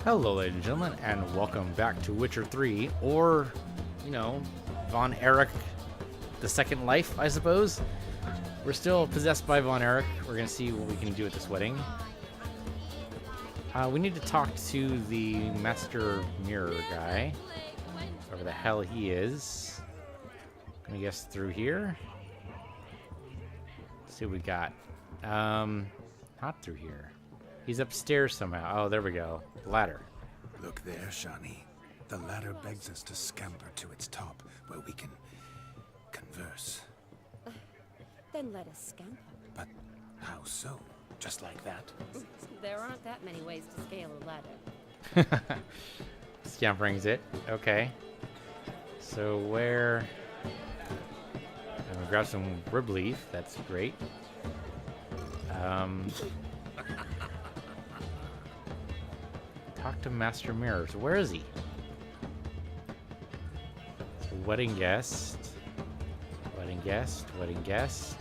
Hello, ladies and gentlemen, and welcome back to Witcher 3, or, Von Erich, the Second Life, I suppose. We're still possessed by Von Erich. We're going to see what we can do at this wedding. We need to talk to the Master Mirror guy, whoever the hell he is. Let me guess through here. Let's see what we got. Not through here. He's upstairs somehow. Oh, there we go. Ladder. Look there, Shani. The ladder begs us to scamper to its top, where we can converse. Then let us scamper. But how so? Just like that? There aren't that many ways to scale a ladder. Scampering's it. Okay. So where... I'm gonna grab some rib leaf. That's great. Talk to Master Mirrors. Where is he? So wedding guest. Wedding guest. Wedding guest.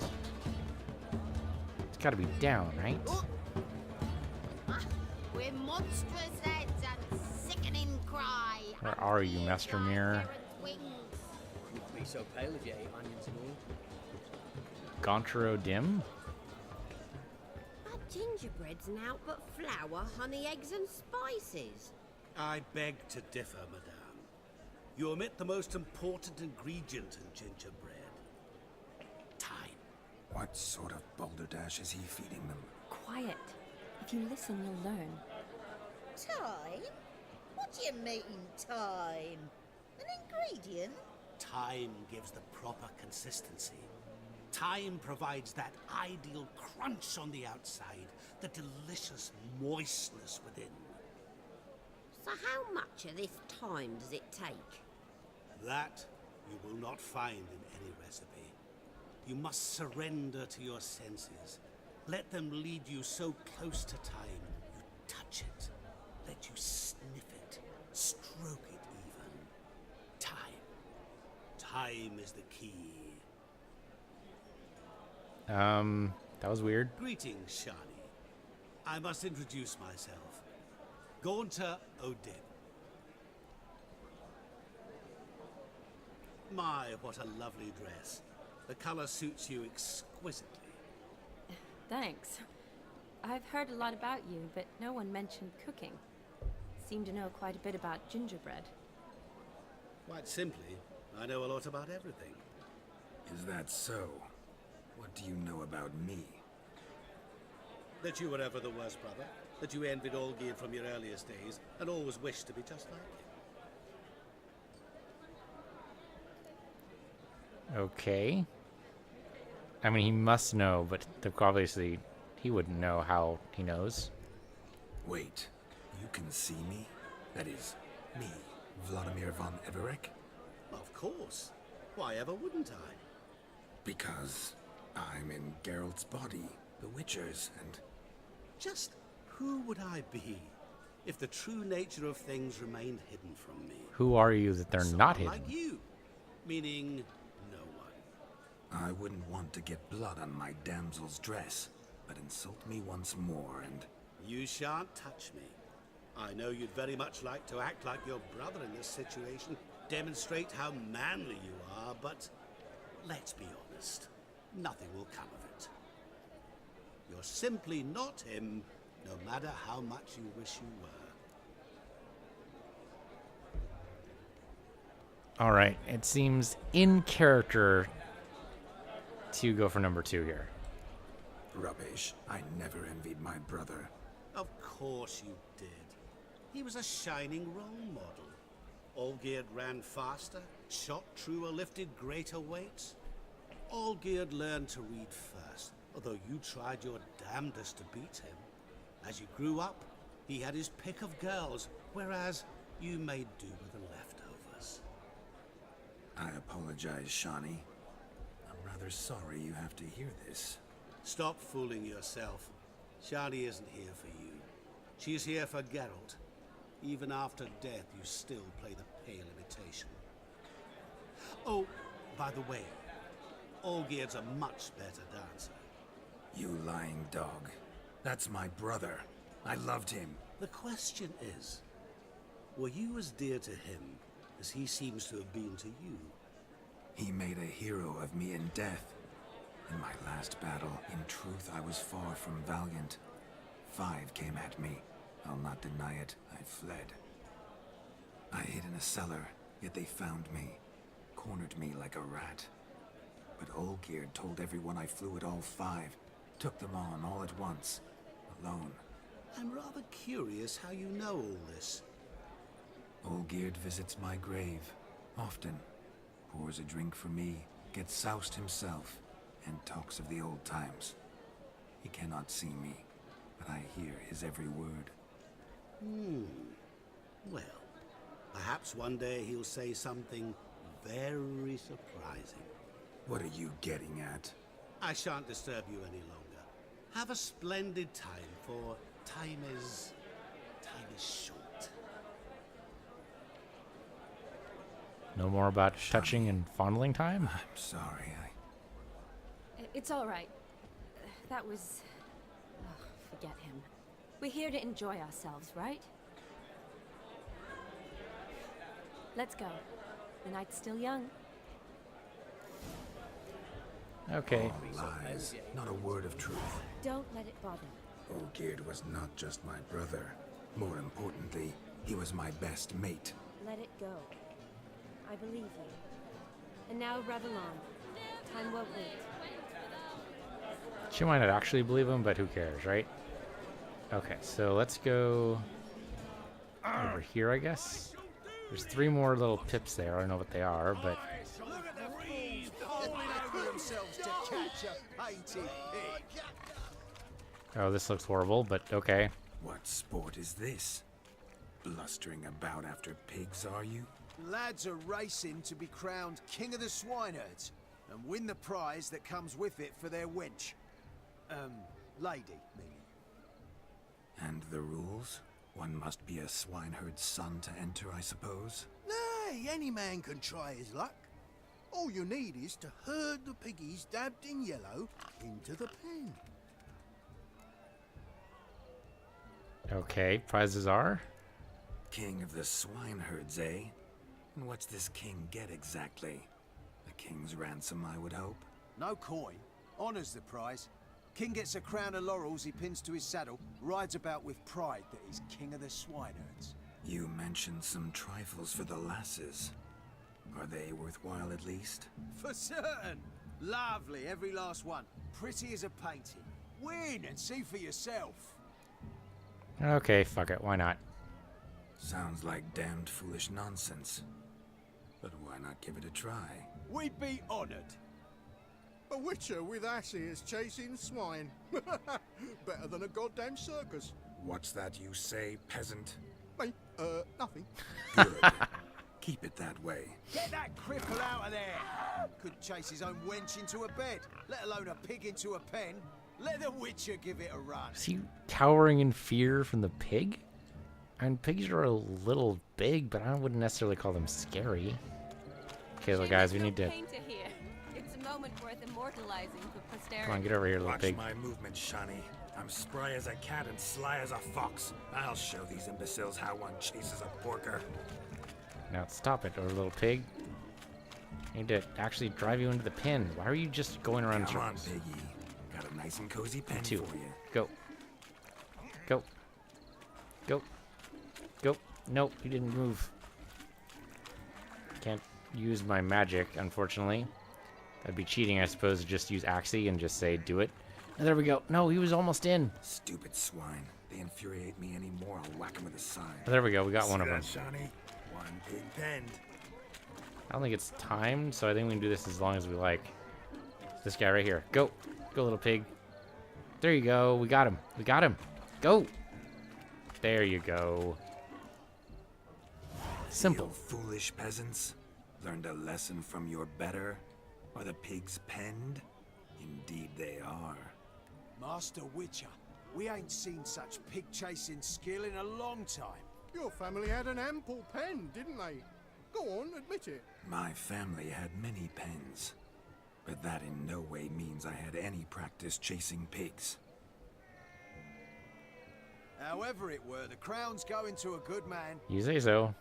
It's gotta be down, right? With monstrous heads and sickening cry. Where are you, Master Mirror? You'd be so pale if you ate onions and all. Gontro Dim? Our gingerbread's now but flour, honey, eggs and spices. I beg to differ, madame. You omit the most important ingredient in gingerbread. Time. What sort of balderdash is he feeding them? Quiet. If you listen, you'll learn. Time? What do you mean, time? An ingredient? Time gives the proper consistency. Time provides that ideal crunch on the outside, the delicious moistness within. So how much of this time does it take? That you will not find in any recipe. You must surrender to your senses. Let them lead you so close to time, you touch it. Let you sniff it, stroke it even. Time. Time is the key. That was weird. Greetings, Shani. I must introduce myself. Gaunter Odin. My, what a lovely dress. The color suits you exquisitely. Thanks. I've heard a lot about you, but no one mentioned cooking. Seem to know quite a bit about gingerbread. Quite simply, I know a lot about everything. Is that so? What do you know about me? That you were ever the worst brother, that you envied Olgierd from your earliest days, and always wished to be just like him. Okay. I mean, he must know, but obviously he wouldn't know how he knows. Wait, you can see me? That is, me, Vladimir von Everek? Of course. Why ever wouldn't I? Because I'm in Geralt's body, the Witcher's, and... Just who would I be if the true nature of things remained hidden from me? Who are you that they're not hidden? Like you, meaning no one. I wouldn't want to get blood on my damsel's dress, but insult me once more and... You shan't touch me. I know you'd very much like to act like your brother in this situation, demonstrate how manly you are, but let's be honest, nothing will come of it. You're simply not him, no matter how much you wish you were. All right. It seems in character to go for number 2 here. Rubbish. I never envied my brother. Of course you did. He was a shining role model. Olgierd ran faster, shot truer, lifted greater weights. Olgierd learned to read first, although you tried your damnedest to beat him. As you grew up, he had his pick of girls, whereas you made do with the leftovers. I apologize, Shani. I'm rather sorry you have to hear this. Stop fooling yourself. Shani isn't here for you. She's here for Geralt. Even after death, you still play the pale imitation. Oh, by the way, Olgierd's a much better dancer. You lying dog. That's my brother. I loved him. The question is, Were you as dear to him as he seems to have been to you? He made a hero of me in death. In my last battle, in truth, I was far from valiant. 5 came at me. I'll not deny it, I fled. I hid in a cellar, yet they found me. Cornered me like a rat. But Olgierd told everyone I flew at all 5. Took them on all at once. Alone. I'm rather curious how you know all this. Olgierd visits my grave. Often. Pours a drink for me. Gets soused himself. And talks of the old times. He cannot see me. But I hear his every word. Well, perhaps one day he'll say something very surprising. What are you getting at? I shan't disturb you any longer. Have a splendid time, for time is short. No more about touching and fondling time? I'm sorry, It's all right. That was... Oh, forget him. We're here to enjoy ourselves, right? Let's go. The night's still young. Okay. All lies, not a word of truth. Don't let it bother you. Olgierd was not just my brother. More importantly, he was my best mate. Let it go. I believe you. And now revel on. Time won't wait. She might not actually believe him, but who cares, right? Okay, so let's go over here, I guess. There's 3 more little pips there. I don't know what they are, but... Look at the fools falling over themselves to catch a painted pig. Oh, this looks horrible, but okay. What sport is this? Blustering about after pigs, are you? Lads are racing to be crowned King of the Swineherds and win the prize that comes with it for their wench. Lady, meaning. And the rules? One must be a swineherd's son to enter, I suppose? Nay, any man can try his luck. All you need is to herd the piggies dabbed in yellow into the pen. Okay, prizes are? King of the swineherds, eh? And what's this king get exactly? A king's ransom, I would hope. No coin. Honours the prize. King gets a crown of laurels he pins to his saddle, rides about with pride that he's king of the swineherds. You mentioned some trifles for the lasses. Are they worthwhile at least? For certain. Lovely, every last one. Pretty as a painting. Win and see for yourself. Okay, fuck it, why not? Sounds like damned foolish nonsense. But why not give it a try? We'd be honoured. A witcher with asses chasing swine. Better than a goddamn circus. What's that you say, peasant? Me? Nothing. Good. Keep it that way. Get that cripple out of there! Could chase his own wench into a bed, let alone a pig into a pen. Let the witcher give it a run. Is he cowering in fear from the pig? I mean, pigs are a little big, but I wouldn't necessarily call them scary. Okay, well, guys, we need to... Painter here. It's a moment worth immortalizing for posterity. Come on, get over here, little Watch pig. my movement, Shani. I'm spry as a cat and sly as a fox. I'll show these imbeciles how one chases a porker. Now stop it, or little pig. I need to actually drive you into the pen. Why are you just going around in Come on, circles? piggy. Got a nice and cozy pen Two. for you. Go. Go. Go. Go. Nope, you didn't move. Can't use my magic, unfortunately. That'd be cheating, I suppose, to just use Axie and just say, do it. And there we go. No, he was almost in. Stupid swine. They infuriate me anymore. I'll whack him with a sign. There we go. We got one of them. Shani? One pig penned. I don't think it's timed, so I think we can do this as long as we like. This guy right here. Go. Go, little pig. There you go. We got him. We got him. Go. There you go. Simple. You foolish peasants. Learned a lesson from your better? Are the pigs penned? Indeed they are. Master Witcher, we ain't seen such pig-chasing skill in a long time. Your family had an ample pen, didn't they? Go on, admit it. My family had many pens. But that in no way means I had any practice chasing pigs. However it were, the crown's going to a good man. You say so.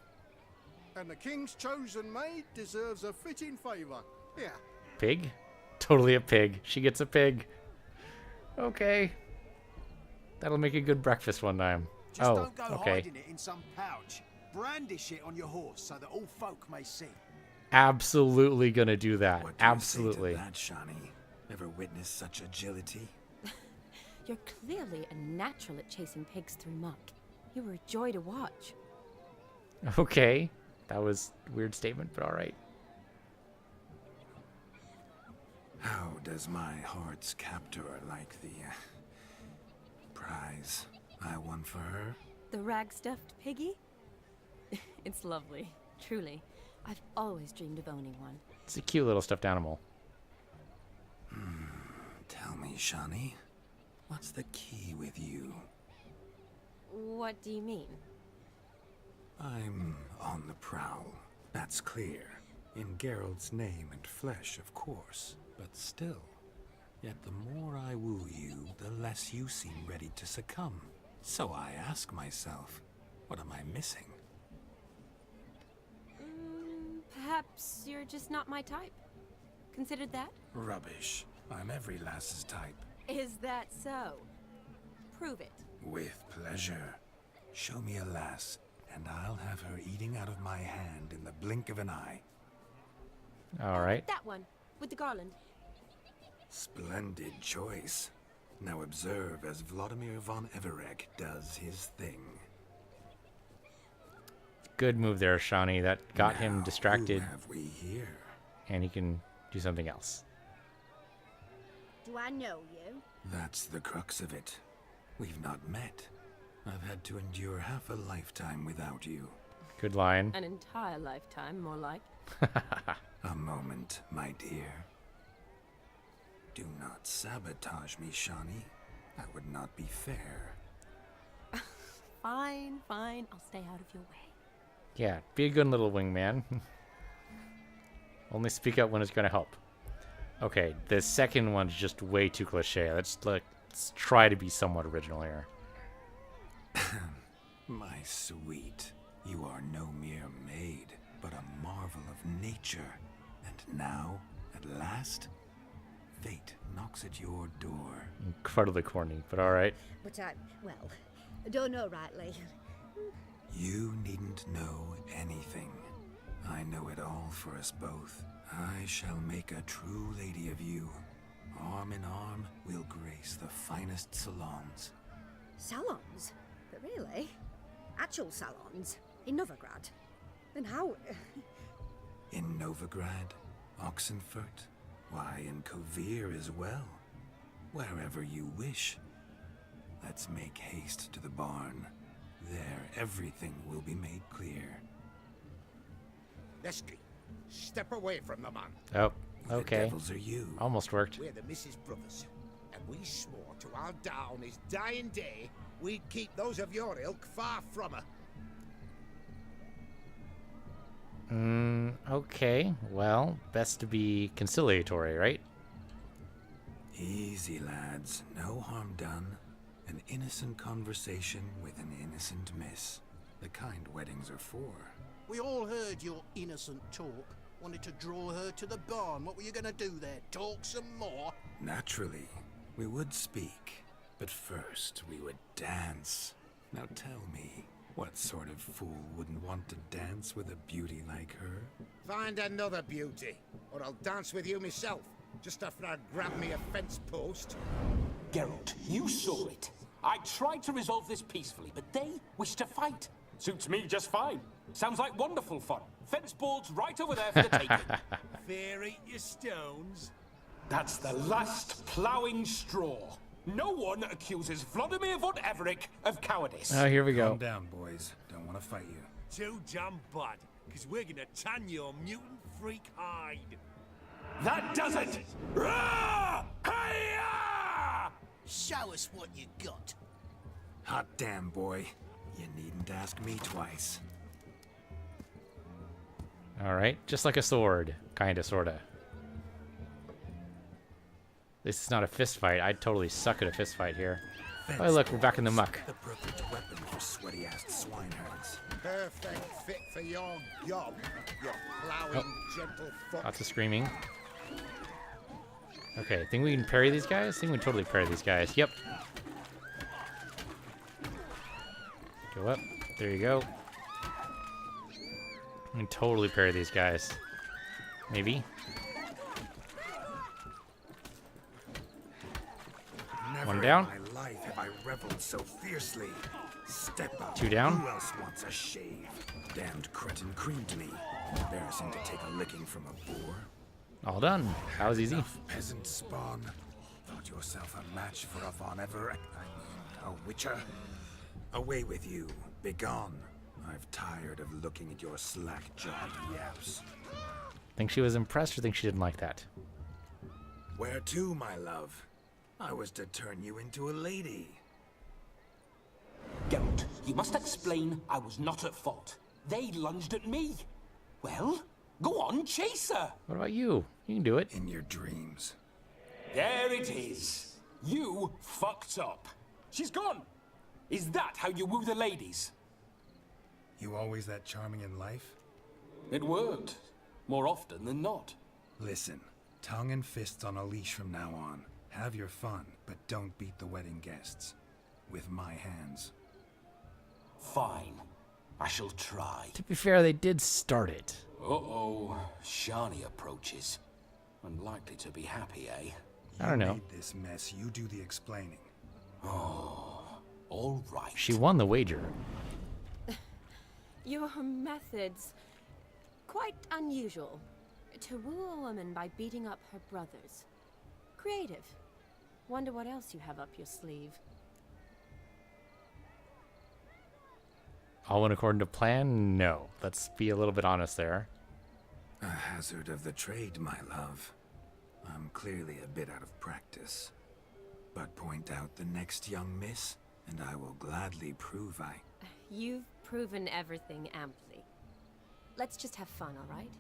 And the king's chosen maid deserves a fitting favour. Yeah. Pig? Totally a pig. She gets a pig. Okay. That'll make a good breakfast one time. Just Oh, don't go okay. hiding it in some pouch. Brandish it on your horse so that all folk may see. Absolutely gonna do that. What do you Absolutely. say to that, Shawnee? Ever witnessed such agility? You're clearly a natural at chasing pigs through muck. You were a joy to watch. Okay. That was a weird statement, but alright. How does my heart's captor like the prize I won for her? The rag-stuffed piggy? It's lovely, truly. I've always dreamed of owning one. It's a cute little stuffed animal. Tell me, Shawnee, what's the key with you? What do you mean? I'm on the prowl, that's clear. In Geralt's name and flesh, of course, but still. Yet the more I woo you, the less you seem ready to succumb. So I ask myself, what am I missing? Perhaps you're just not my type. Considered that? Rubbish. I'm every lass's type. Is that so? Prove it. With pleasure. Show me a lass, and I'll have her eating out of my hand in the blink of an eye. Alright. That one, with the garland. Splendid choice. Now observe as Vladimir von Everek does his thing. Good move there, Shawnee. That got him Now, distracted, who have we here? and he can do something else. Do I know you? That's the crux of it. We've not met. I've had to endure half a lifetime without you. Good line. An entire lifetime, more like. A moment, my dear. Do not sabotage me, Shawnee. That would not be fair. Fine, fine. I'll stay out of your way. Yeah, be a good little wingman. Only speak up when it's gonna help. Okay, the second one's just way too cliche. Let's try to be somewhat original here. My sweet, you are no mere maid, but a marvel of nature. And now, at last, fate knocks at your door. Incredibly corny, but alright. But well, don't know rightly. You needn't know anything. I know it all for us both. I shall make a true lady of you. Arm in arm, we'll grace the finest salons. Salons? But really? Actual salons? In Novigrad? And how... In Novigrad, Oxenfurt, why, in Kovir as well. Wherever you wish. Let's make haste to the barn. There, everything will be made clear. Leslie, step away from the man. Oh, The okay. devils are you. Almost worked. We're the Mrs. Brothers, and we swore to our down his dying day we'd keep those of your ilk far from her. Okay. Well, best to be conciliatory, right? Easy, lads. No harm done. An innocent conversation with an innocent miss. The kind weddings are for. We all heard your innocent talk. Wanted to draw her to the barn. What were you gonna do there? Talk some more? Naturally, we would speak. But first, we would dance. Now tell me, what sort of fool wouldn't want to dance with a beauty like her? Find another beauty, or I'll dance with you myself, just after I grab me a fence post. Geralt, you saw it. I tried to resolve this peacefully, but they wish to fight. Suits me just fine. Sounds like wonderful fun. Fence boards right over there for the taking. Fear eat your stones. That's the last ploughing straw. No one accuses Vladimir von Everek of cowardice. Oh, here we go. Calm down, boys. Don't want to fight you. Too damn bad, because we're gonna tan your mutant freak hide. That does it! Rah! Hi-ya! Show us what you got. Hot damn, boy. You needn't ask me twice. Alright, just like a sword. Kinda, sorta. This is not a fist fight. I'd totally suck at a fist fight here. Oh, look, we're back in the muck. The perfect weapon for sweaty-ass swineherds. Perfect fit for your job, you plowing gentle foot. Lots of screaming. Okay, think we can parry these guys? I think we can totally parry these guys. Yep. Go up. There you go. We can totally parry these guys. Maybe. One down. In my life have I reveled so fiercely. Step up. 2 down. Who else wants a shave? Damned cretin creamed me. Embarrassing to take a licking from a boar. All done. That was easy. Enough, peasant spawn. Thought yourself a match for a Von Everett. A witcher. Away with you. Begone. I've tired of looking at your slack-jawed yaps. Think she was impressed or think she didn't like that? Where to, my love? I was to turn you into a lady. Geralt, you must explain I was not at fault. They lunged at me. Well, go on, chase her. What about you? You can do it. In your dreams. There it is. You fucked up. She's gone. Is that how you woo the ladies? You always that charming in life? It worked. More often than not. Listen, tongue and fists on a leash from now on. Have your fun, but don't beat the wedding guests. With my hands. Fine. I shall try. To be fair, they did start it. Uh-oh. Shani approaches. Unlikely to be happy, eh? I don't know. You made this mess. You do the explaining. Oh, all right. She won the wager. Your methods, quite unusual. To woo a woman by beating up her brothers. Creative. Wonder what else you have up your sleeve. All went according to plan? No. Let's be a little bit honest there. A hazard of the trade, my love. I'm clearly a bit out of practice. But point out the next young miss, and I will gladly prove I... You've proven everything amply. Let's just have fun, all right?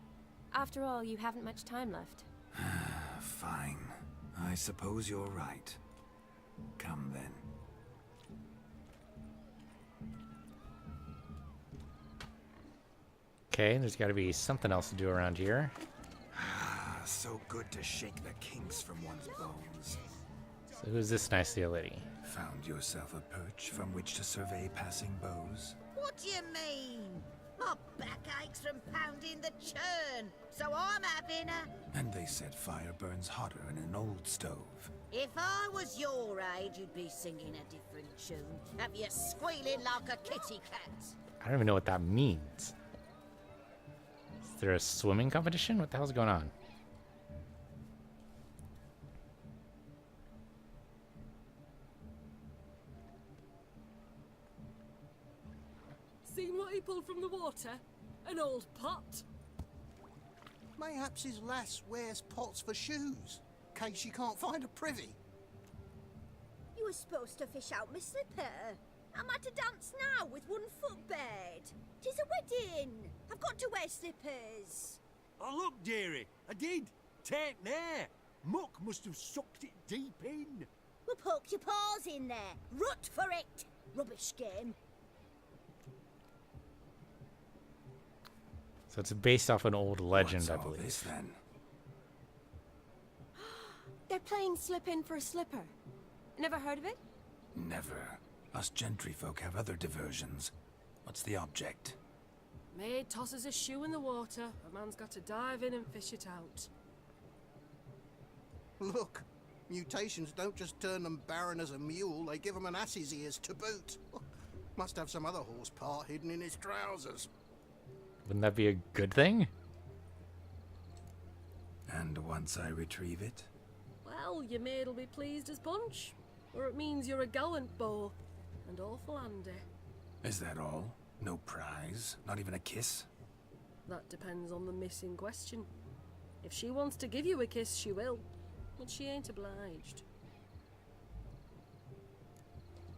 After all, you haven't much time left. Fine. I suppose you're right. Come then. Okay, there's got to be something else to do around here. So good to shake the kinks from one's bones. So who's this nice little lady? Found yourself a perch from which to survey passing bows? What do you mean? My back aches from pounding the churn, so I'm having a... And they said fire burns hotter in an old stove. If I was your age, you'd be singing a different tune. Have you squealing like a kitty cat? I don't even know what that means. Is there a swimming competition? What the hell's going on? Seen what he pulled from the water? An old pot? Mayhaps his lass wears pots for shoes, case she can't find a privy. You were supposed to fish out my slipper. I'm at a dance now with 1 foot bed. 'Tis a wedding. I've got to wear slippers. Oh, look, dearie, I did. Take there. Muck must have sucked it deep in. Well, poke your paws in there. Rut for it. Rubbish game. So it's based off an old legend, What's I all believe. this, then? They're playing slip in for a slipper. Never heard of it? Never. Us gentry folk have other diversions. What's the object? Maid tosses a shoe in the water. A man's got to dive in and fish it out. Look, mutations don't just turn them barren as a mule, they give them an ass's ears to boot. Must have some other horse part hidden in his trousers. Wouldn't that be a good thing? And once I retrieve it? Well, your maid'll be pleased as punch. Or it means you're a gallant beau. And awful handy. Is that all? No prize? Not even a kiss? That depends on the miss in question. If she wants to give you a kiss, she will. But she ain't obliged.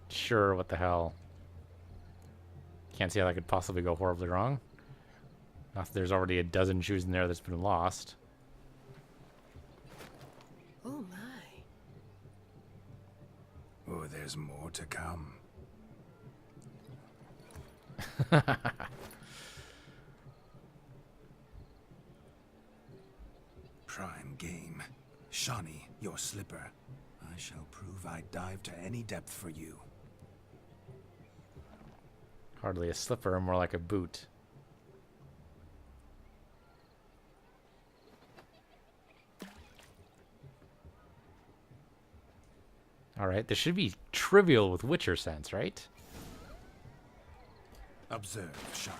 Sure, what the hell. Can't see how that could possibly go horribly wrong. Not that there's already a dozen shoes in there that's been lost. Oh my. Oh, there's there's more to come. Prime game. Shawnee, your slipper. I shall prove I dive to any depth for you. Hardly a slipper, more like a boot. Alright, this should be trivial with Witcher sense, right? Observe, Shawnee.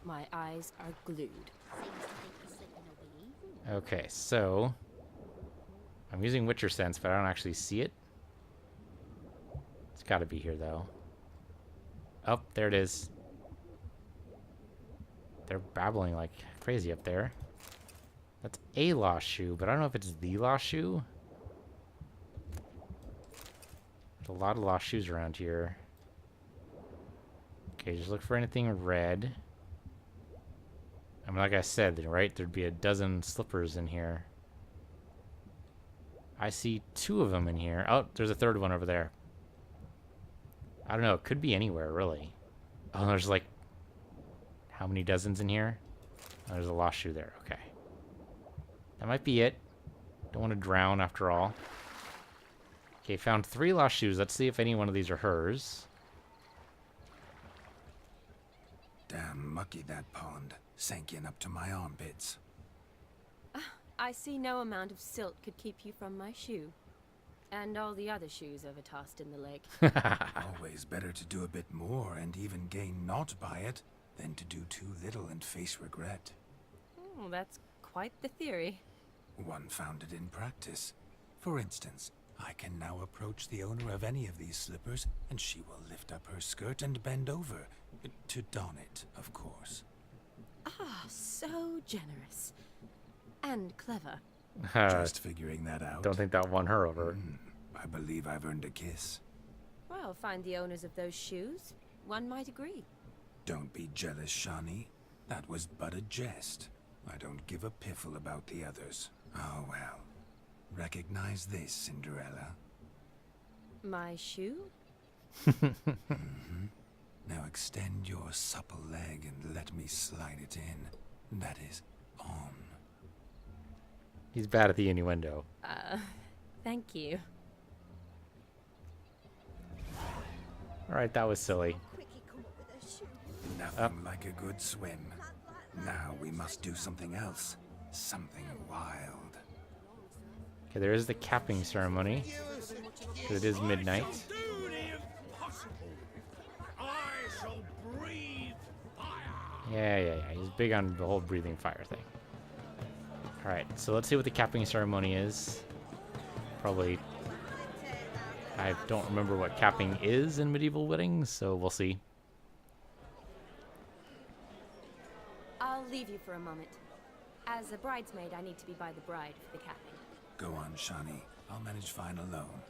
My eyes are glued. Okay, so I'm using Witcher sense, but I don't actually see it. It's got to be here, though. Oh, there it is. They're babbling like crazy up there. That's a lost shoe, but I don't know if it's the lost shoe. There's a lot of lost shoes around here. Okay, just look for anything red. I mean, like I said, right? There'd be a dozen slippers in here. I see 2 of them in here. Oh, there's a 3rd one over there. I don't know. It could be anywhere, really. Oh, there's like... How many dozens in here? Oh, there's a lost shoe there. Okay. That might be it. Don't want to drown after all. Okay, found 3 lost shoes. Let's see if any one of these are hers. Damn mucky, that pond. Sank in up to my armpits. I see no amount of silt could keep you from my shoe. And all the other shoes ever tossed in the lake. Always better to do a bit more and even gain naught by it than to do too little and face regret. Oh, that's quite the theory. One founded in practice. For instance, I can now approach the owner of any of these slippers, and she will lift up her skirt and bend over. To don it, of course. Ah, so generous. And clever. Just figuring that out. Don't think that won her over. I believe I've earned a kiss. Well, find the owners of those shoes. One might agree. Don't be jealous, Shawnee. That was but a jest. I don't give a piffle about the others. Oh well. Recognize this, Cinderella. My shoe? Now extend your supple leg and let me slide it in. That is, on. He's bad at the innuendo. Thank you. Alright, that was silly. Nothing like a good swim. Now we must do something else. Something wild. Okay, there is the capping ceremony. It is midnight. Yeah. He's big on the whole breathing fire thing. Alright, so let's see what the capping ceremony is. Probably... I don't remember what capping is in medieval weddings, so we'll see. I'll leave you for a moment. As a bridesmaid, I need to be by the bride for the capping. Go on, Shawnee. I'll manage fine alone.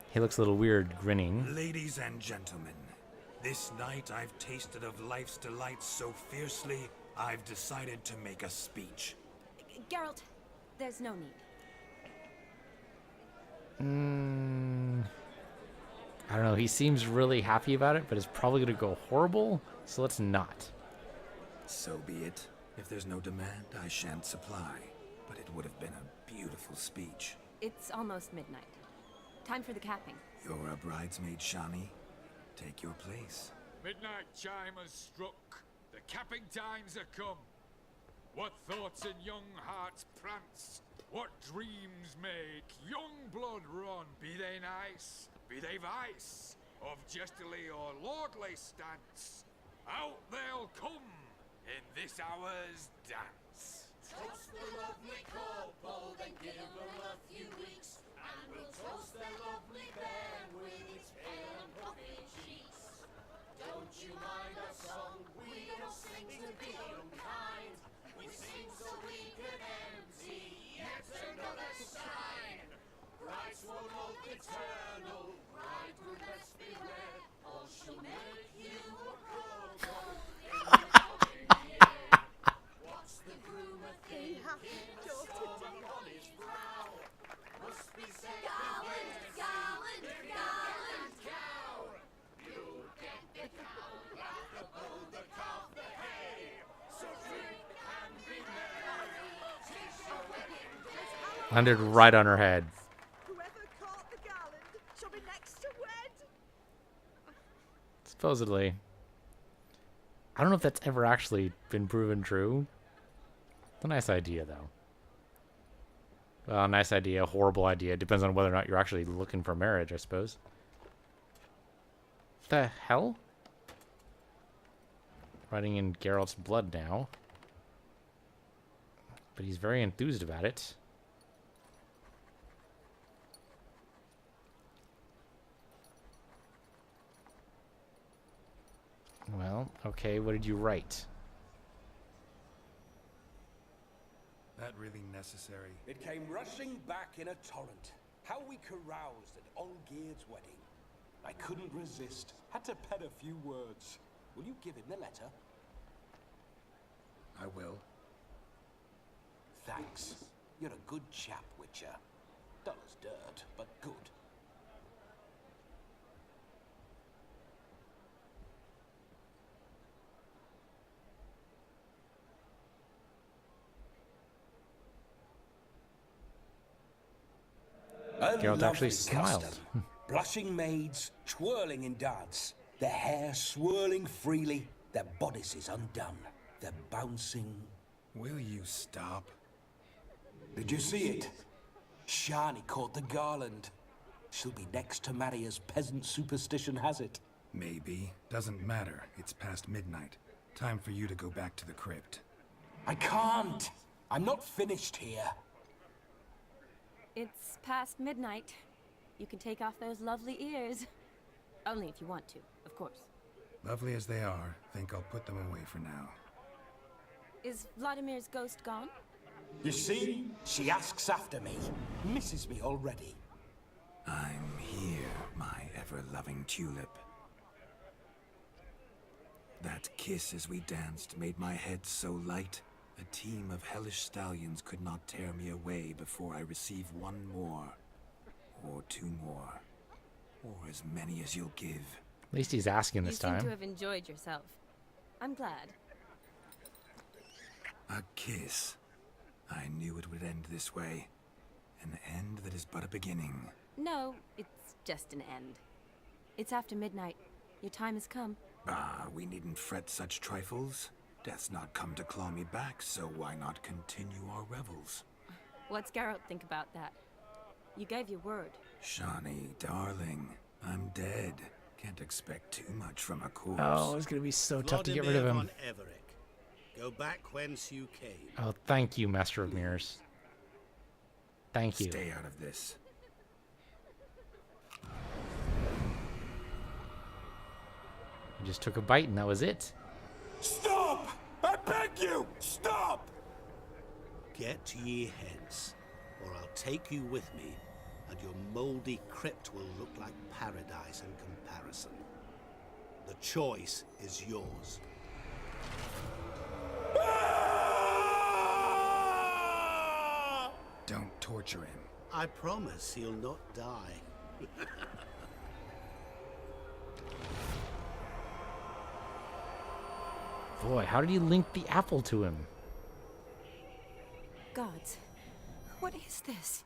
He looks a little weird, grinning. Ladies and gentlemen, this night I've tasted of life's delights so fiercely, I've decided to make a speech. Geralt, there's no need. I don't know. He seems really happy about it, but it's probably going to go horrible, so let's not. So be it. If there's no demand, I shan't supply. But it would have been a beautiful speech. It's almost midnight. Time for the capping. You're a bridesmaid, Shawnee. Take your place. Midnight chime has struck. The capping times are come. What thoughts in young hearts prance? What dreams make young blood run? Be they nice, be they vice, of jestily or lordly stance, out they'll come in this hour's dance. Toast the lovely couple, then give them a few weeks, and we'll toast their lovely bairn with its pale and puffy cheeks. Don't you mind our song? We don't sing to be unkind. We sing so we can empty yet another shrine. Brides won't hold eternal, bridegroom best beware, or she'll make you a crumble in the year. What's the groom a thing? Landed right on her head. Whoever caught the garland shall be next to wed. Supposedly. I don't know if that's ever actually been proven true. It's a nice idea, though. Well, nice idea, horrible idea. Depends on whether or not you're actually looking for marriage, I suppose. The hell? Riding in Geralt's blood now. But he's very enthused about it. Well, okay, what did you write? That really necessary? It came rushing back in a torrent. How we caroused at Olgierd's wedding. I couldn't resist. Had to pen a few words. Will you give him the letter? I will. Thanks. You're a good chap, Witcher. Dull as dirt, but good. Geralt actually smiled. Blushing maids, twirling in dance, their hair swirling freely, their bodices undone, their bouncing. Will you stop? Did you see it? Shani caught the garland. She'll be next to marry as peasant superstition has it. Maybe. Doesn't matter. It's past midnight. Time for you to go back to the crypt. I can't. I'm not finished here. It's past midnight. You can take off those lovely ears. Only if you want to, of course. Lovely as they are, think I'll put them away for now. Is Vladimir's ghost gone? You see? She asks after me. Misses me already. I'm here, my ever-loving tulip. That kiss as we danced made my head so light. A team of hellish stallions could not tear me away before I receive one more. Or two more. Or as many as you'll give. At least he's asking this You seem time. to have enjoyed yourself. I'm glad. A kiss. I knew it would end this way. An end that is but a beginning. No, it's just an end. It's after midnight. Your time has come. Ah, we needn't fret such trifles. Death's not come to claw me back, so why not continue our revels? What's Geralt think about that? You gave your word. Shani, darling, I'm dead. Can't expect too much from a corpse. Oh, it's gonna be so tough to get rid of Vladimir him. von Everett, go back whence you came. Oh, thank you, Master of Mirrors. Thank you. Stay out of this. He just took a bite and that was it. Stop! I beg you! Stop! Get ye hence, or I'll take you with me, and your mouldy crypt will look like paradise in comparison. The choice is yours. Don't torture him. I promise he'll not die. Boy, how did he link the apple to him? Gods, what is this?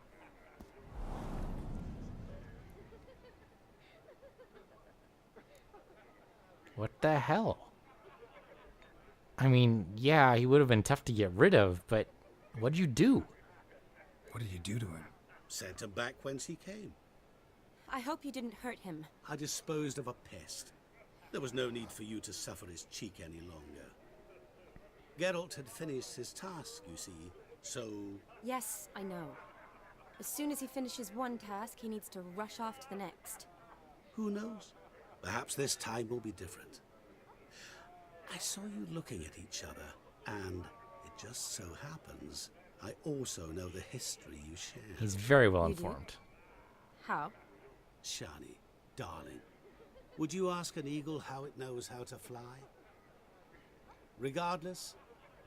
What the hell? I mean, yeah, he would have been tough to get rid of, but what'd you do? What did you do to him? Sent him back whence he came. I hope you didn't hurt him. I disposed of a pest. There was no need for you to suffer his cheek any longer. Geralt had finished his task, you see, so... Yes, I know. As soon as he finishes one task, he needs to rush off to the next. Who knows? Perhaps this time will be different. I saw you looking at each other, and it just so happens I also know the history you share. He's very well You do? informed. How? Shani, darling, would you ask an eagle how it knows how to fly? Regardless,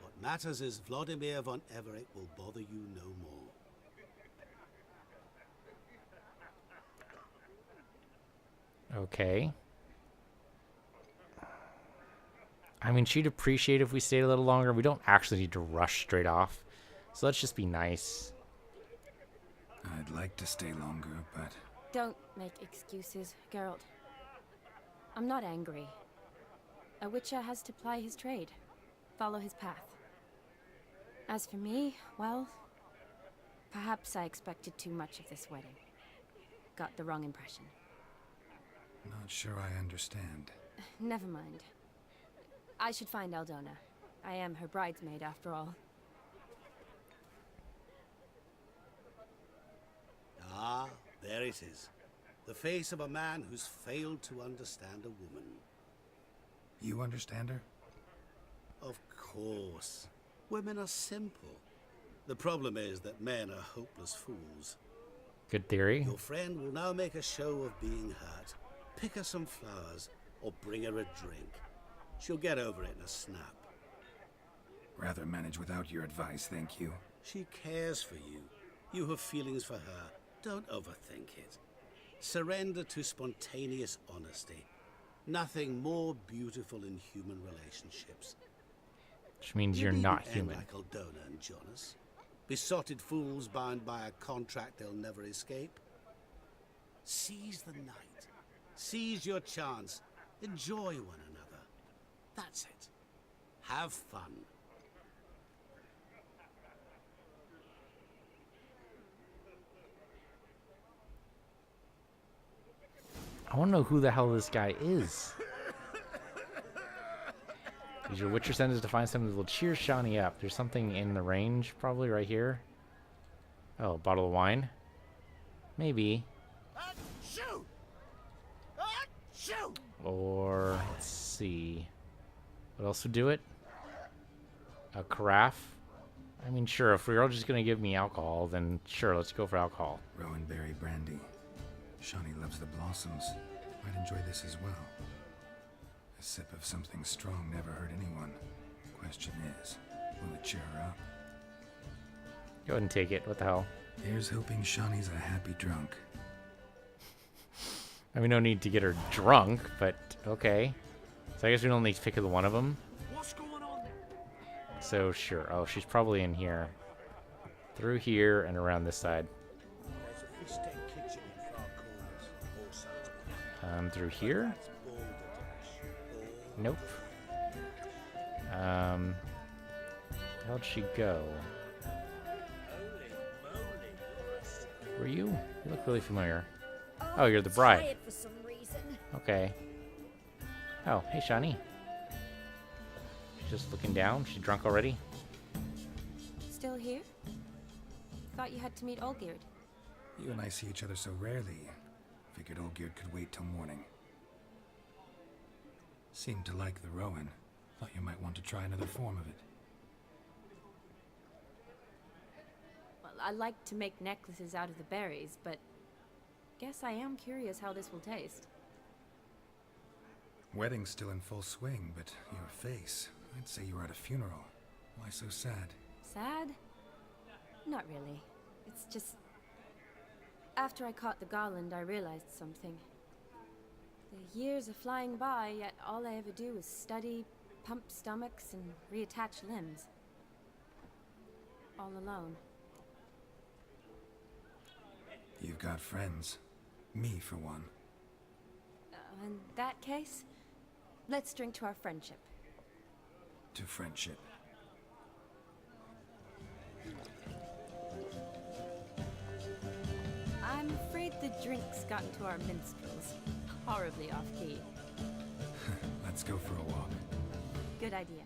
what matters is Vladimir von Everett will bother you no more. Okay. I mean, she'd appreciate if we stayed a little longer. We don't actually need to rush straight off. So let's just be nice. like to stay longer, but... Don't make excuses, Geralt. I'm not angry. A witcher has to ply his trade, follow his path. As for me, well, perhaps I expected too much of this wedding. Got the wrong impression. Not sure I understand. Never mind. I should find Aldona. I am her bridesmaid, after all. Ah, there it is. The face of a man who's failed to understand a woman. You understand her? Of course. Women are simple. The problem is that men are hopeless fools. Good theory. Your friend will now make a show of being hurt. Pick her some flowers, or bring her a drink. She'll get over it in a snap. Rather manage without your advice, thank you. She cares for you. You have feelings for her. Don't overthink it. Surrender to spontaneous honesty. Nothing more beautiful in human relationships. Which means You you're needn't not end human. like Aldona and Jonas. Besotted fools bound by a contract they'll never escape. Seize the night. Seize your chance. Enjoy one another. That's it. Have fun. I want to know who the hell this guy is. Use your Witcher senses to find something that will cheer Shawnee up. There's something in the range, probably right here. Oh, a bottle of wine? Maybe. Shoot! Shoot! Or, let's see. What else would do it? A carafe? I mean, sure, if we're all just going to give me alcohol, then sure, let's go for alcohol. Rowan berry brandy. Shawnee loves the blossoms. Might enjoy this as well. A sip of something strong never hurt anyone. Question is, will it cheer her up? Go ahead and take it. What the hell? Here's hoping Shawnee's a happy drunk. I mean, no need to get her drunk, but okay. So I guess we only need to pick the one of them. What's going on? So sure. Oh, she's probably in here. Through here and around this side. There's a fish tank kitchen in far corners. All sides. Through here? Nope. How'd she go? Were you? You look really familiar. Oh, you're the bride. Tired for some reason. Okay. Oh, hey, Shawnee. She's just looking down. She's drunk already. Still here? Thought you had to meet Olgierd. You and I see each other so rarely. Figured Olgierd could wait till morning. Seemed to like the Rowan. Thought you might want to try another form of it. Well, I like to make necklaces out of the berries, but guess I am curious how this will taste. Wedding's still in full swing, but your face, I'd say you were at a funeral. Why so sad? Sad? Not really. It's just... After I caught the garland, I realized something. The years are flying by, yet all I ever do is study, pump stomachs, and reattach limbs. All alone. You've got friends. Me, for one. In that case, let's drink to our friendship. To friendship. I'm afraid the drinks got into our minstrels. Horribly off-key. Let's go for a walk. Good idea.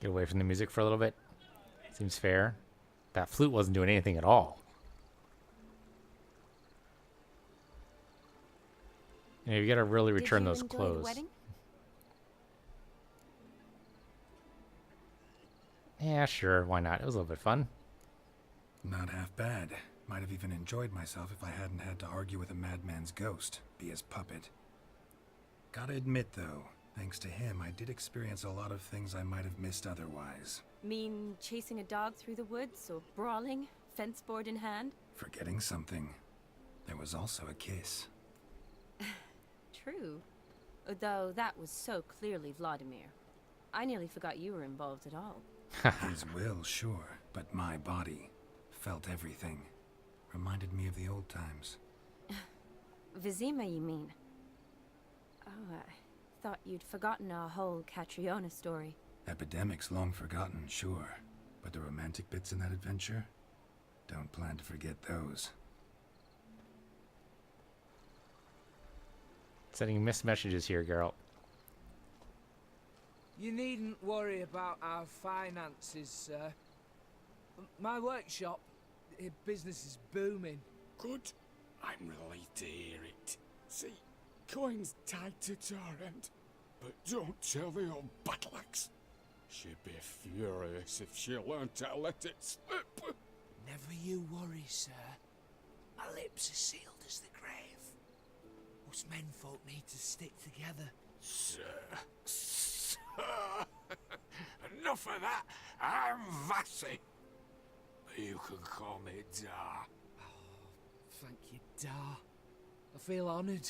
Get away from the music for a little bit. Seems fair. That flute wasn't doing anything at all. You know, you gotta really return those Did you enjoy clothes. the wedding? Yeah, sure. Why not? It was a little bit fun. Not half bad. Might have even enjoyed myself if I hadn't had to argue with a madman's ghost, be his puppet. Gotta admit, though, thanks to him, I did experience a lot of things I might have missed otherwise. Mean chasing a dog through the woods, or brawling, fence board in hand? Forgetting something. There was also a kiss. True. Though that was so clearly Vladimir. I nearly forgot you were involved at all. His will, sure, but my body felt everything. Reminded me of the old times. Vizima, you mean? Oh, I thought you'd forgotten our whole Catriona story. Epidemics long forgotten, sure. But the romantic bits in that adventure? Don't plan to forget those. Sending missed messages here, Geralt. You needn't worry about our finances, sir. My workshop, business is booming. Good. I'm relieved to hear it. See, coin's tight at our end. But don't tell the old battle-axe. She'd be furious if she learned to let it slip. Never you worry, sir. My lips are sealed as the grave. Us menfolk need to stick together. Sir. Enough of that. I'm Vassy. You can call me Dar. Thank you, Dar. I feel honoured.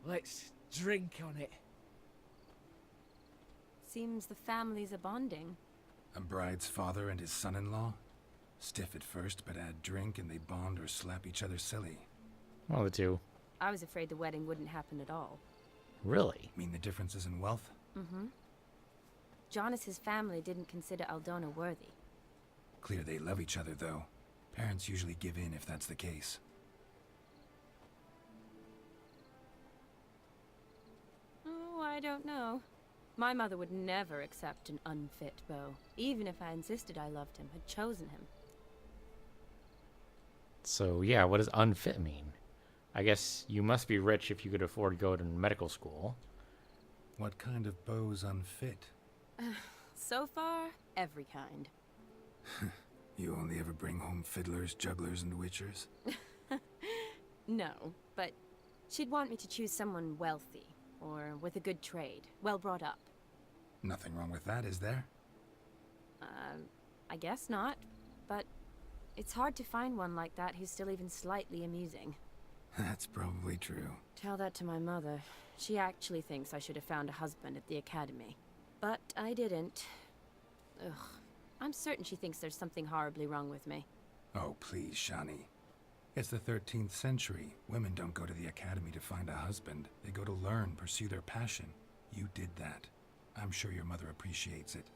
Let's drink on it. Seems the families are bonding. A bride's father and his son-in-law? Stiff at first, but add drink and they bond or slap each other silly. One of the two. I was afraid the wedding wouldn't happen at all. Really? Mean the differences in wealth? Mm-hmm. Jonas's family didn't consider Aldona worthy. Clear they love each other, though. Parents usually give in if that's the case. Oh, I don't know. My mother would never accept an unfit beau, even if I insisted I loved him, had chosen him. So, yeah, what does unfit mean? I guess you must be rich if you could afford to go to medical school. What kind of beau's unfit? So far, every kind. You only ever bring home fiddlers, jugglers, and witchers? No, but she'd want me to choose someone wealthy, or with a good trade, well brought up. Nothing wrong with that, is there? I guess not, but it's hard to find one like that who's still even slightly amusing. That's probably true. Tell that to my mother. She actually thinks I should have found a husband at the academy. But I didn't. Ugh. I'm certain she thinks there's something horribly wrong with me. Oh, please, Shani. It's the 13th century. Women don't go to the academy to find a husband. They go to learn, pursue their passion. You did that. I'm sure your mother appreciates it.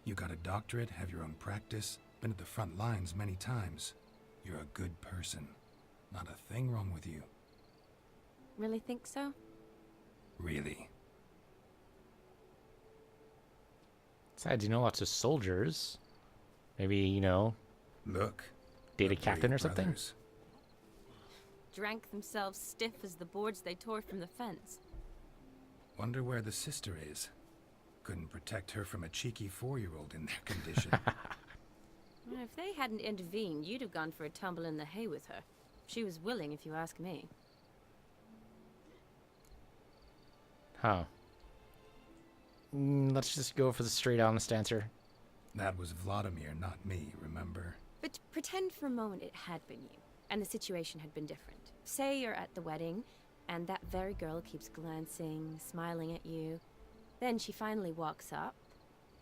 You got a doctorate, have your own practice, been at the front lines many times. You're a good person. Not a thing wrong with you. Really think so? Really. Besides, you know lots of soldiers. Maybe, you know... Look. Date a captain or something? Brothers. Drank themselves stiff as the boards they tore from the fence. Wonder where the sister is. Couldn't protect her from a cheeky 4-year-old in their condition. Well, if they hadn't intervened, you'd have gone for a tumble in the hay with her. She was willing, if you ask me. Huh. Let's just go for the straight honest answer. That was Vladimir, not me, remember? But pretend for a moment it had been you, and the situation had been different. Say you're at the wedding, and that very girl keeps glancing, smiling at you. Then she finally walks up,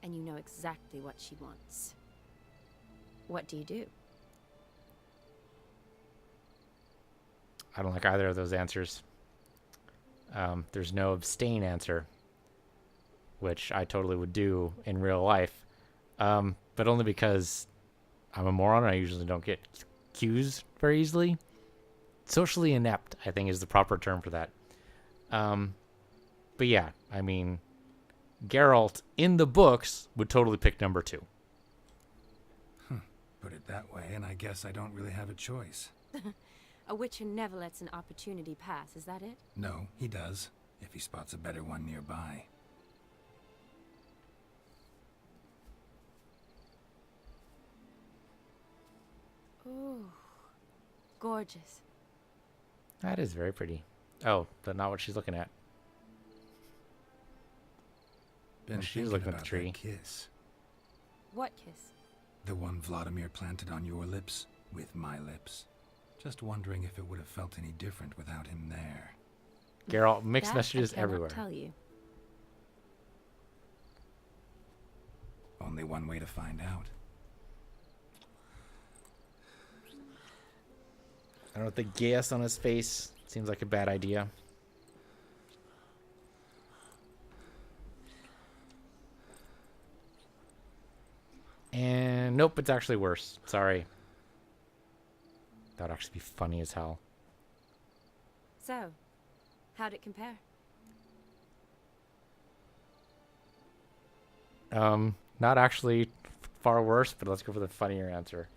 and you know exactly what she wants. What do you do? I don't like either of those answers. There's no abstain answer, which I totally would do in real life, but only because I'm a moron and I usually don't get cues very easily. Socially inept, I think, is the proper term for that. But yeah, I mean, Geralt in the books would totally pick number 2. Put it that way, and I guess I don't really have a choice. A witcher never lets an opportunity pass, is that it? No, he does, if he spots a better one nearby. Ooh, gorgeous. That is very pretty. Oh, but not what she's looking at. Been She's thinking looking at the about tree. that kiss. What kiss? The one Vladimir planted on your lips, with my lips. Just wondering if it would have felt any different without him there. Geralt, mixed That messages I cannot everywhere. Tell you. Only one way to find out. don't know, with the gas on his face, seems like a bad idea. And nope, it's actually worse. Sorry. That'd actually be funny as hell. So, how'd it compare? Not actually far worse, but let's go for the funnier answer.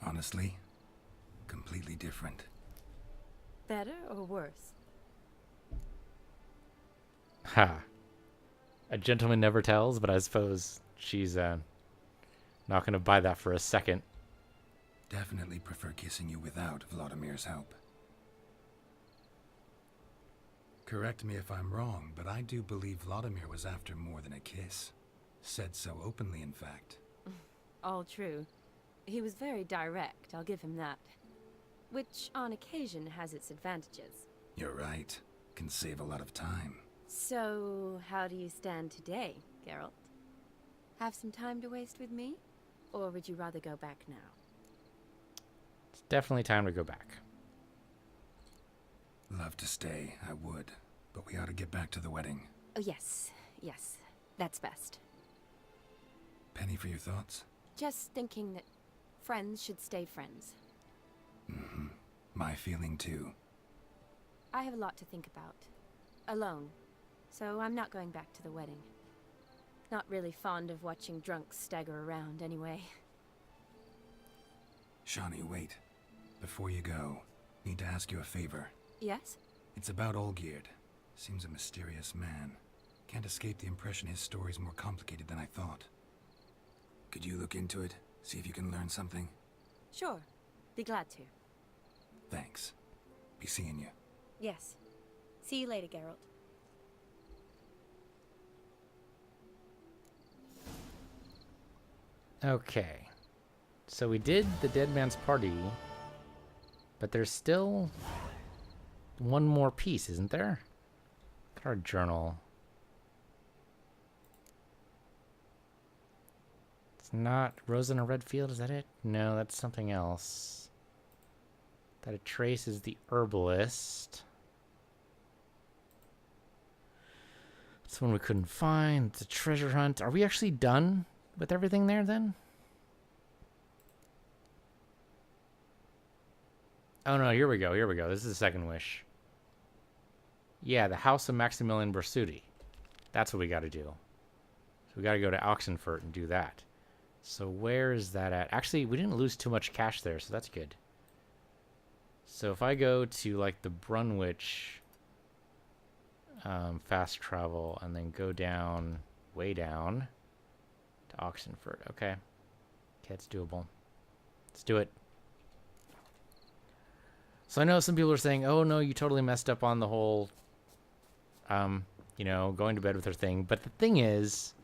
Honestly, completely different. Better or worse? Ha. A gentleman never tells, but I suppose she's not going to buy that for a second. Definitely prefer kissing you without Vladimir's help. Correct me if I'm wrong, but I do believe Vladimir was after more than a kiss. Said so openly, in fact. All true. He was very direct, I'll give him that. Which, on occasion, has its advantages. You're right. Can save a lot of time. So, how do you stand today, Geralt? Have some time to waste with me? Or would you rather go back now? It's definitely time to go back. Love to stay, I would. But we ought to get back to the wedding. Oh, yes. Yes. That's best. Penny for your thoughts? Just thinking that friends should stay friends. Mm-hmm. My feeling too. I have a lot to think about. Alone. So I'm not going back to the wedding. Not really fond of watching drunks stagger around anyway. Shawnee, wait. Before you go, need to ask you a favor. Yes? It's about Olgierd. Seems a mysterious man. Can't escape the impression his story's more complicated than I thought. Could you look into it? See if you can learn something? Sure. Be glad to. Thanks. Be seeing you. Yes. See you later, Geralt. Okay. So we did the dead man's party, but there's still one more piece, isn't there? Look at our journal. It's not Rose in a Red Field, is that it? No, that's something else. That it traces the herbalist. It's one we couldn't find. It's a treasure hunt. Are we actually done with everything there then? Oh no, here we go, here we go. This is the second wish. Yeah, the House of Maximilian Bersuti. That's what we gotta do. So we gotta go to Oxenfurt and do that. So where is that at? Actually, we didn't lose too much cash there, so that's good. So if I go to like the Brunwich fast travel and then go down, way down to Oxenfurt. Okay. Okay, it's doable. Let's do it. So I know some people are saying, oh no, you totally messed up on the whole, you know, going to bed with her thing. But the thing is,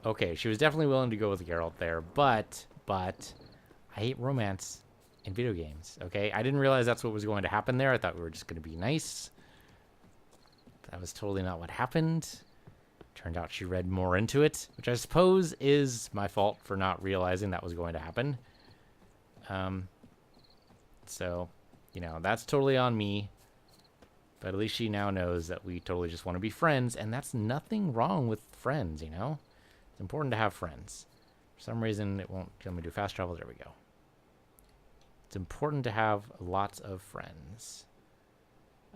okay, she was definitely willing to go with Geralt there, but I hate romance in video games, okay? I didn't realize that's what was going to happen there. I thought we were just going to be nice. That was totally not what happened. Turned out she read more into it, which I suppose is my fault for not realizing that was going to happen. So, you know, that's totally on me. But at least she now knows that we totally just want to be friends, and that's nothing wrong with friends, you know? It's important to have friends. For some reason, it won't let me do fast travel. There we go. It's important to have lots of friends.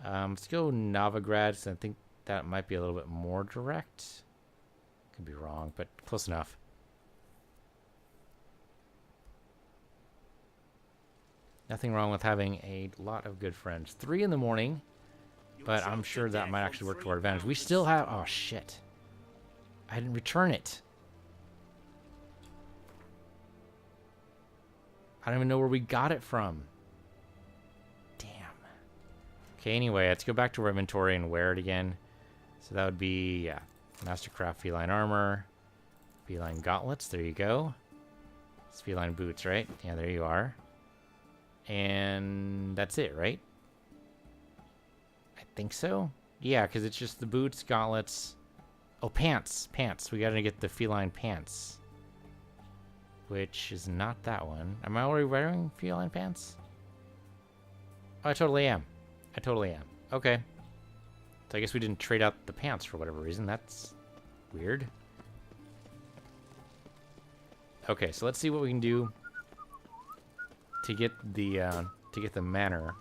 Let's go Novigrad, because I think that might be a little bit more direct. Could be wrong, but close enough. Nothing wrong with having a lot of good friends. 3 in the morning, but I'm sure that might actually work to our advantage. We still have... Oh, shit. I didn't return it. I don't even know where we got it from. Damn. Okay, anyway, let's go back to our inventory and wear it again. So that would be, yeah, Mastercraft Feline Armor, Feline Gauntlets, there you go. It's Feline Boots, right? Yeah, there you are. And that's it, right? I think so. Yeah, because it's just the boots, gauntlets. Oh, pants. Pants. We gotta get the feline pants. Which is not that one. Am I already wearing feline pants? I totally am. I totally am. Okay. So I guess we didn't trade out the pants for whatever reason. That's weird. Okay, so let's see what we can do to get the manor.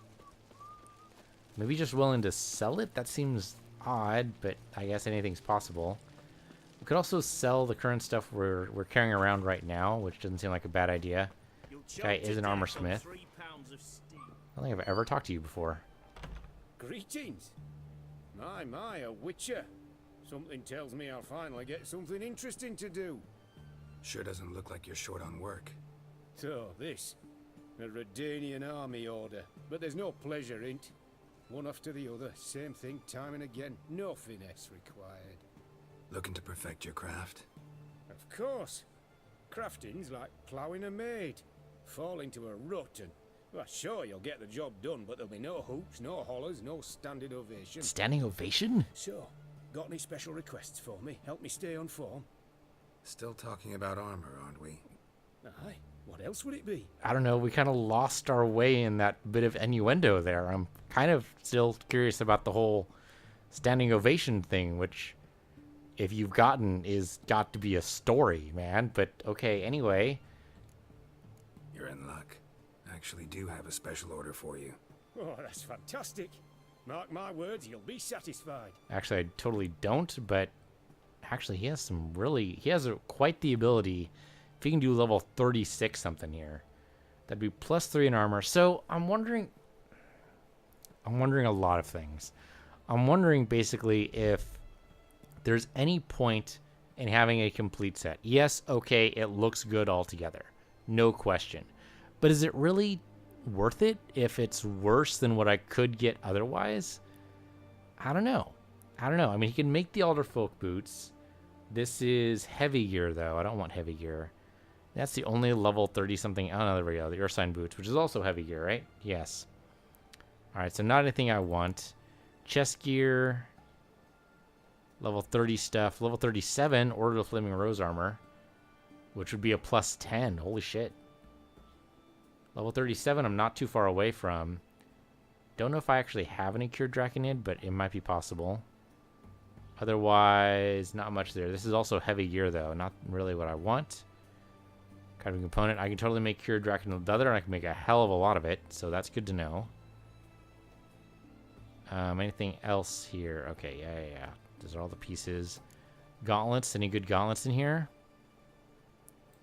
Maybe just willing to sell it? That seems odd, but I guess anything's possible. We could also sell the current stuff we're carrying around right now, which doesn't seem like a bad idea. Guy is an armor smith. I don't think I've ever talked to you before. Greetings. My, a witcher. Something tells me I'll finally get something interesting to do. Sure doesn't look like you're short on work. So, this. A Redanian army order. But there's no pleasure in't. One after the other, same thing time and again. No finesse required. Looking to perfect your craft? Of course. Crafting's like ploughing a maid. Fall into a rut and... Well, sure, you'll get the job done, but there'll be no hoops, no hollers, no standing ovation. Standing ovation? So, got any special requests for me? Help me stay on form? Still talking about armor, aren't we? Aye. What else would it be? I don't know. We kind of lost our way in that bit of innuendo there. I'm kind of still curious about the whole standing ovation thing, which, if you've gotten, is got to be a story, man. But okay, anyway. You're in luck. I actually do have a special order for you. Oh, that's fantastic. Mark my words, you'll be satisfied. Actually, I totally don't, but actually he has quite the ability. If he can do level 36 something here, that'd be +3 in armor. So I'm wondering a lot of things. I'm wondering basically if there's any point in having a complete set. Yes, okay, it looks good altogether. No question. But is it really worth it if it's worse than what I could get otherwise? I don't know. I mean, he can make the Alderfolk boots. This is heavy gear, though. I don't want heavy gear. That's the only level 30-something. Oh, no, there we go. The Ursine boots, which is also heavy gear, right? Yes. All right, so not anything I want. Chest gear. Level 30 stuff. Level 37, Order of the Flaming Rose armor, which would be a +10. Holy shit. Level 37, I'm not too far away from. Don't know if I actually have any Cured Draconid, but it might be possible. Otherwise, not much there. This is also heavy gear, though. Not really what I want. Kind of component. I can totally make Cured Draconid leather, and I can make a hell of a lot of it, so that's good to know. Anything else here? Okay, yeah. Those are all the pieces. Gauntlets. Any good gauntlets in here?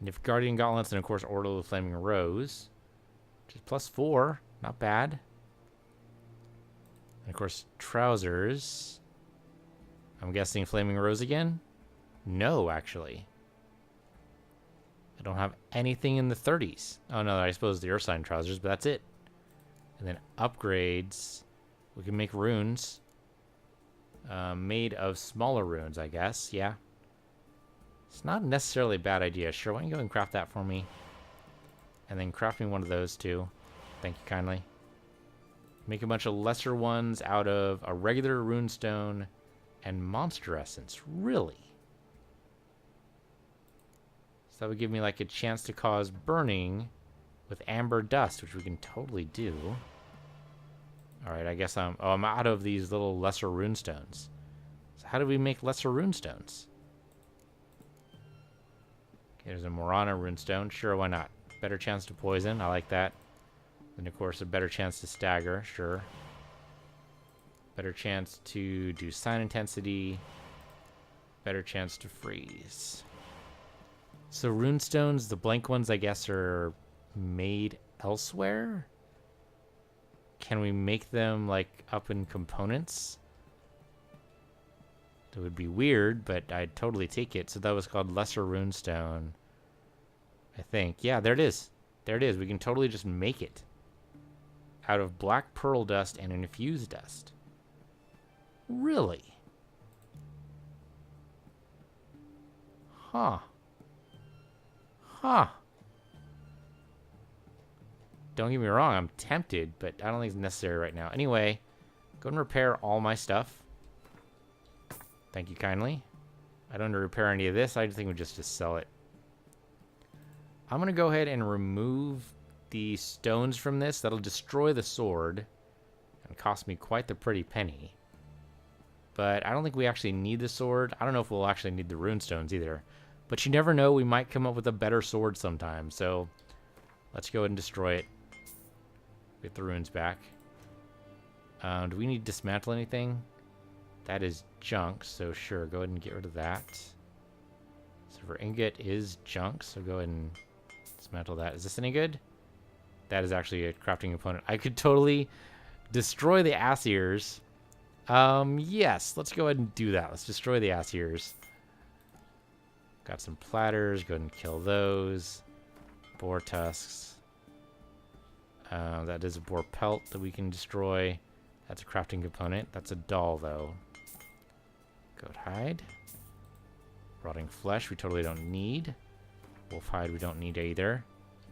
Nilfgaardian gauntlets, and of course, Order of the Flaming Rose. Which is +4. Not bad. And of course, trousers. I'm guessing Flaming Rose again? No, actually. I don't have anything in the 30s. Oh, no, I suppose the Ursine trousers, but that's it. And then upgrades. We can make runes. Made of smaller runes, I guess. Yeah. It's not necessarily a bad idea. Sure, why don't you go and craft that for me? And then craft me one of those, too. Thank you kindly. Make a bunch of lesser ones out of a regular runestone and monster essence. Really? So that would give me like a chance to cause burning with amber dust, which we can totally do. Alright, I guess I'm out of these little lesser runestones. So how do we make lesser runestones? Okay, there's a Morana runestone. Sure, why not? Better chance to poison. I like that. Then, of course, a better chance to stagger. Sure. Better chance to do sign intensity. Better chance to freeze. So runestones, the blank ones, I guess, are made elsewhere? Can we make them, like, up in components? That would be weird, but I'd totally take it. So that was called Lesser Runestone, I think. Yeah, there it is. There it is. We can totally just make it out of black pearl dust and infused dust. Really? Huh. Huh. Don't get me wrong, I'm tempted, but I don't think it's necessary right now. Anyway, go and repair all my stuff. Thank you kindly. I don't want to repair any of this. I just think we just sell it. I'm going to go ahead and remove the stones from this. That'll destroy the sword. and cost me quite the pretty penny. But I don't think we actually need the sword. I don't know if we'll actually need the runestones either. But you never know, we might come up with a better sword sometime. So let's go ahead and destroy it. Get the runes back. Do we need to dismantle anything? That is junk, so sure, go ahead and get rid of that. Silver ingot is junk, so go ahead and dismantle that. Is this any good? That is actually a crafting component. I could totally destroy the ass ears. Yes, let's go ahead and do that. Let's destroy the ass ears. Got some platters, go ahead and kill those. Boar tusks. That is a boar pelt that we can destroy. That's a crafting component. That's a doll, though. Goat hide. Rotting flesh, we totally don't need. Wolf hide, we don't need either.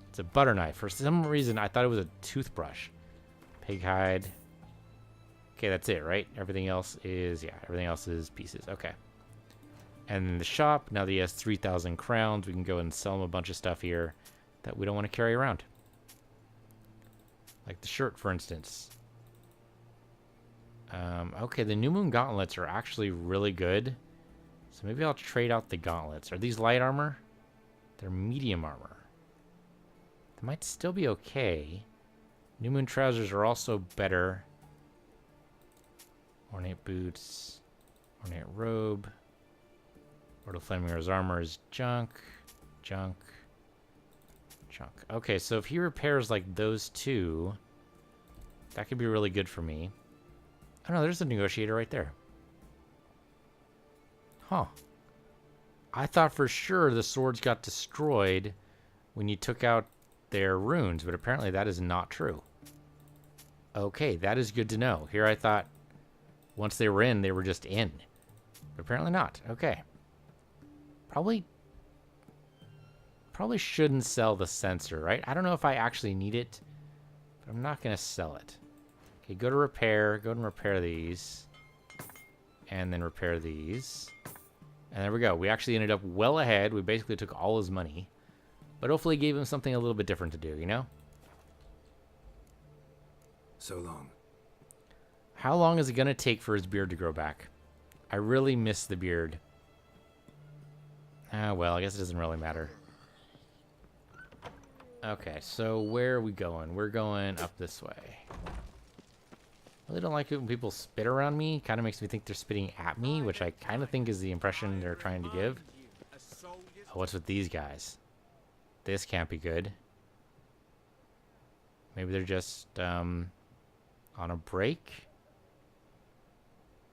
It's a butter knife. For some reason, I thought it was a toothbrush. Pig hide. Okay, that's it, right? Everything else is, yeah, everything else is pieces. Okay. And in the shop, now that he has 3,000 crowns, we can go and sell him a bunch of stuff here that we don't want to carry around. Like the shirt, for instance. Okay, the New Moon gauntlets are actually really good. So maybe I'll trade out the gauntlets. Are these light armor? They're medium armor. They might still be okay. New Moon trousers are also better. Ornate boots. Ornate robe. Lord of Flame Mirror's armor is junk. Junk. Junk. Okay, so if he repairs like those two, that could be really good for me. Oh no, there's a negotiator right there. Huh. I thought for sure the swords got destroyed when you took out their runes, but apparently that is not true. Okay, that is good to know. Here I thought once they were in, they were just in. But apparently not. Okay. Probably shouldn't sell the sensor, right? I don't know if I actually need it, but I'm not going to sell it. Okay, go to repair. Go and repair these. And then repair these. And there we go. We actually ended up well ahead. We basically took all his money. But hopefully gave him something a little bit different to do, you know? So long. How long is it going to take for his beard to grow back? I really miss the beard. Ah, well, I guess it doesn't really matter. Okay, so where are we going? We're going up this way. I really don't like it when people spit around me. Kind of makes me think they're spitting at me, which I kind of think is the impression they're trying to give. Oh, what's with these guys? This can't be good. Maybe they're just, on a break?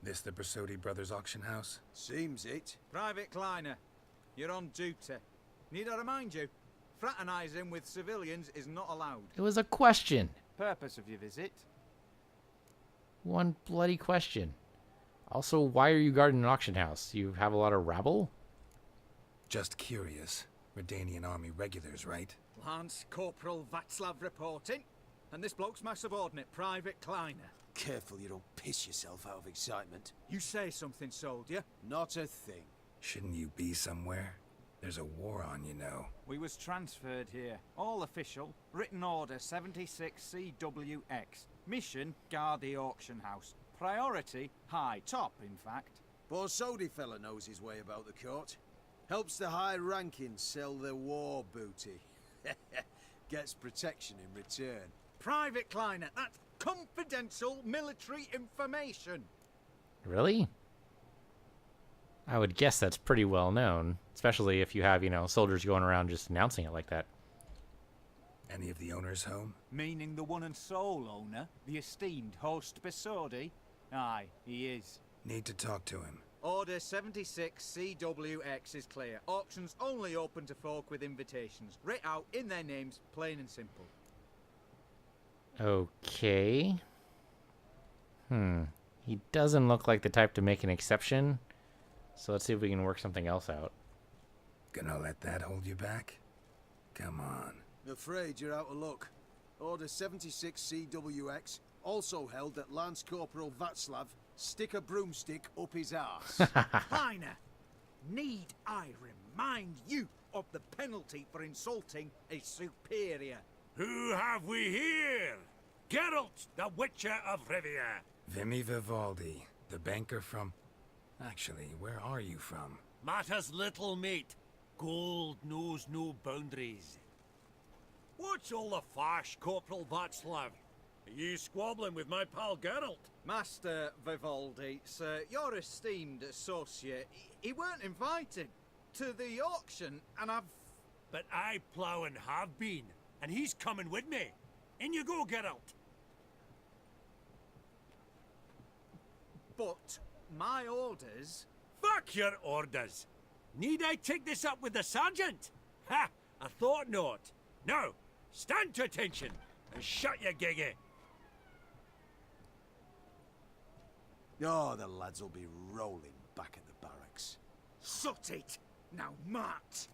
This the Brasodi Brothers auction house? Seems it. Private Kleiner, you're on duty. Need I remind you, fraternizing with civilians is not allowed. It was a question. Purpose of your visit? One bloody question. Also, why are you guarding an auction house? You have a lot of rabble? Just curious. Redanian army regulars, right? Lance Corporal Václav reporting. And this bloke's my subordinate, Private Kleiner. Careful you don't piss yourself out of excitement. You say something, soldier? Not a thing. Shouldn't you be somewhere? There's a war on, you know. We was transferred here. All official. Written order 76 CWX. Mission, guard the auction house. Priority, high. Top, in fact. Borsodi fella knows his way about the court. Helps the high-rankings sell their war booty. Gets protection in return. Private Kleiner, that's confidential military information. Really? I would guess that's pretty well known. Especially if you have, you know, soldiers going around just announcing it like that. Any of the owners home? Meaning the one and sole owner, the esteemed host Besodi? Aye, he is. Need to talk to him. Order 76 CWX is clear. Auctions only open to folk with invitations. Writ out in their names, plain and simple. Okay. He doesn't look like the type to make an exception. So let's see if we can work something else out. Gonna let that hold you back? Come on. Afraid you're out of luck. Order 76 CWX, also held that Lance Corporal Václav stick a broomstick up his arse. Kleiner, need I remind you of the penalty for insulting a superior? Who have we here? Geralt, the Witcher of Rivia. Vimy Vivaldi, the banker from... Actually, where are you from? Matters little, mate. Gold knows no boundaries. What's all the fash, Corporal Václav? Are you squabbling with my pal Geralt? Master Vivaldi, sir, your esteemed associate, he weren't invited to the auction, and I've... But I plough and have been, and he's coming with me. In you go, Geralt. But my orders... Fuck your orders. Need I take this up with the sergeant? Ha! I thought not. Now, stand to attention and shut your giggy. Oh, the lads will be rolling back at the barracks. Sort it! Now march!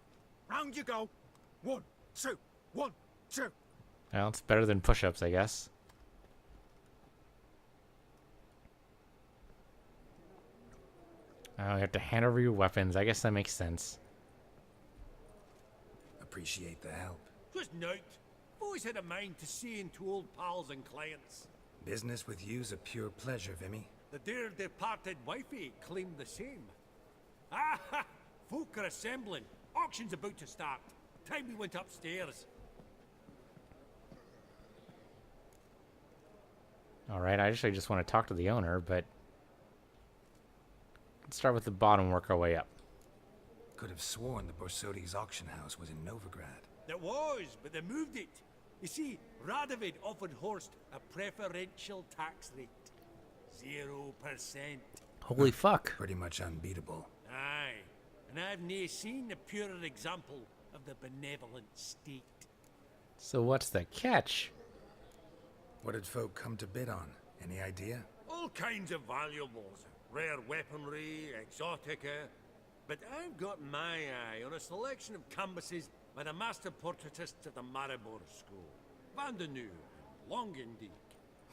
Round you go! 1, 2, 1, 2. Well, it's better than push-ups, I guess. Oh, you have to hand over your weapons. I guess that makes sense. Appreciate the help. Just note, always had a mind to seeing to old pals and clients. Business with you's a pure pleasure, Vimy. The dear departed wifey claimed the same. Ah ha! Folk are assembling. Auction's about to start. Time we went upstairs. Alright, I actually just want to talk to the owner, but... Let's start with the bottom and work our way up. Could have sworn the Borsodi's auction house was in Novigrad. It was, but they moved it. You see, Radovid offered Horst a preferential tax rate. 0%. Holy fuck. Pretty much unbeatable. Aye, and I've nae seen a purer example of the benevolent state. So what's the catch? What did folk come to bid on? Any idea? All kinds of valuables. Rare weaponry, exotica. But I've got my eye on a selection of canvases by the master portraitists at the Maribor School. Van de New, Longendijk.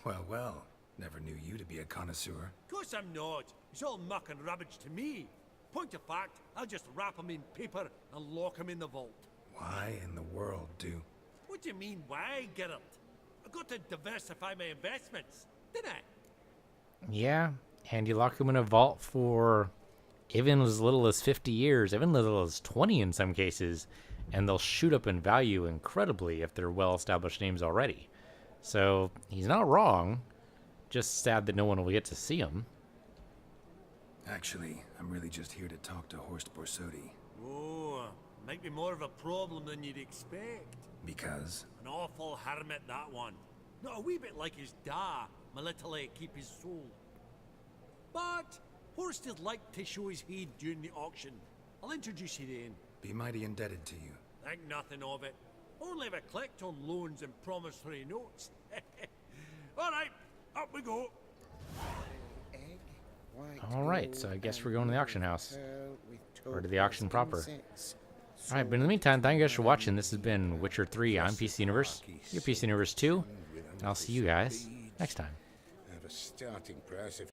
Well, well. Never knew you to be a connoisseur. Of course I'm not. It's all muck and rubbish to me. Point of fact, I'll just wrap 'em in paper and lock 'em in the vault. Why in the world do? What do you mean, why, Geralt? I've got to diversify my investments, didn't I? Yeah, and you lock them in a vault for even as little as 50 years, even as little as 20 in some cases, and they'll shoot up in value incredibly if they're well-established names already. So, he's not wrong. Just sad that no one will get to see him. Actually, I'm really just here to talk to Horst Borsodi. Oh, might be more of a problem than you'd expect. Because? An awful hermit, that one. Not a wee bit like his da, my little keep his soul. But Horst is like to show his head during the auction. I'll introduce you then. Be mighty indebted to you. Think nothing of it. Only ever clicked on loans and promissory notes. All right, up we go. Alright, so I guess we're going to the auction house. Or to the auction proper. Alright, but in the meantime, thank you guys for watching. This has been Witcher 3 on PC Universe. Your PC Universe 2. And I'll see you guys next time. Have a starting price of